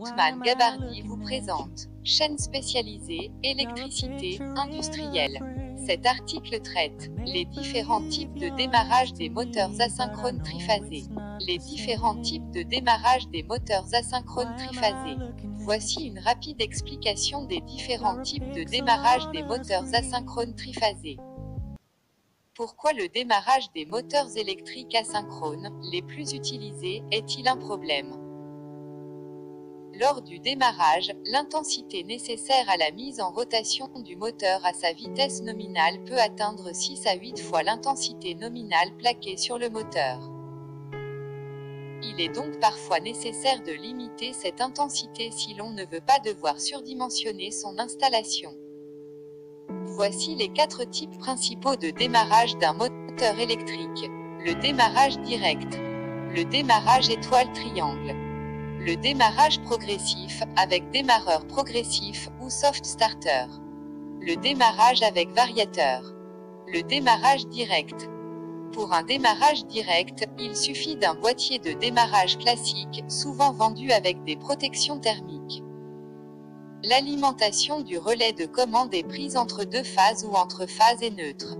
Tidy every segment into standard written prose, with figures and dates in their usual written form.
Othman Gabardi vous présente chaîne spécialisée, électricité, industrielle. Cet article traite les différents types de démarrage des moteurs asynchrones triphasés. Les différents types de démarrage des moteurs asynchrones triphasés. Voici une rapide explication des différents types de démarrage des moteurs asynchrones triphasés. Pourquoi le démarrage des moteurs électriques asynchrones, les plus utilisés, est-il un problème? Lors du démarrage, l'intensité nécessaire à la mise en rotation du moteur à sa vitesse nominale peut atteindre 6 à 8 fois l'intensité nominale plaquée sur le moteur. Il est donc parfois nécessaire de limiter cette intensité si l'on ne veut pas devoir surdimensionner son installation. Voici les 4 types principaux de démarrage d'un moteur électrique. Le démarrage direct. Le démarrage étoile-triangle. Le démarrage progressif, avec démarreur progressif, ou soft starter. Le démarrage avec variateur. Le démarrage direct. Pour un démarrage direct, il suffit d'un boîtier de démarrage classique, souvent vendu avec des protections thermiques. L'alimentation du relais de commande est prise entre deux phases ou entre phase et neutre.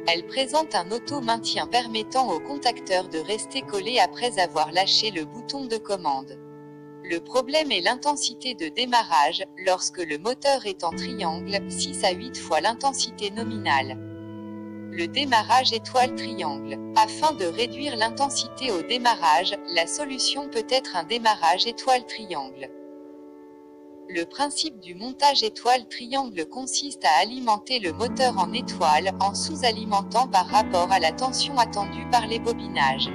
Elle présente un auto-maintien permettant au contacteur de rester collé après avoir lâché le bouton de commande. Le problème est l'intensité de démarrage, lorsque le moteur est en triangle, 6 à 8 fois l'intensité nominale. Le démarrage étoile-triangle. Afin de réduire l'intensité au démarrage, la solution peut être un démarrage étoile-triangle. Le principe du montage étoile-triangle consiste à alimenter le moteur en étoile, en sous-alimentant par rapport à la tension attendue par les bobinages.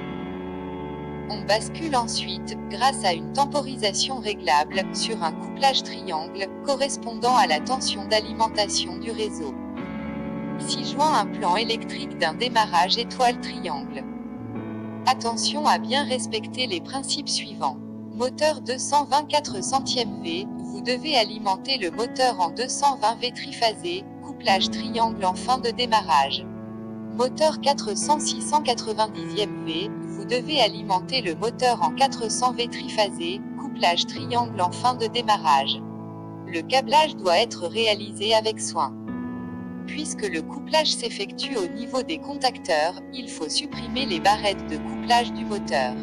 On bascule ensuite, grâce à une temporisation réglable, sur un couplage triangle, correspondant à la tension d'alimentation du réseau. Ci-joint un plan électrique d'un démarrage étoile-triangle. Attention à bien respecter les principes suivants. Moteur 224 centièmes V, vous devez alimenter le moteur en 220 V triphasé, couplage triangle en fin de démarrage. Moteur 400-690e V, vous devez alimenter le moteur en 400 V triphasé, couplage triangle en fin de démarrage. Le câblage doit être réalisé avec soin. Puisque le couplage s'effectue au niveau des contacteurs, il faut supprimer les barrettes de couplage du moteur.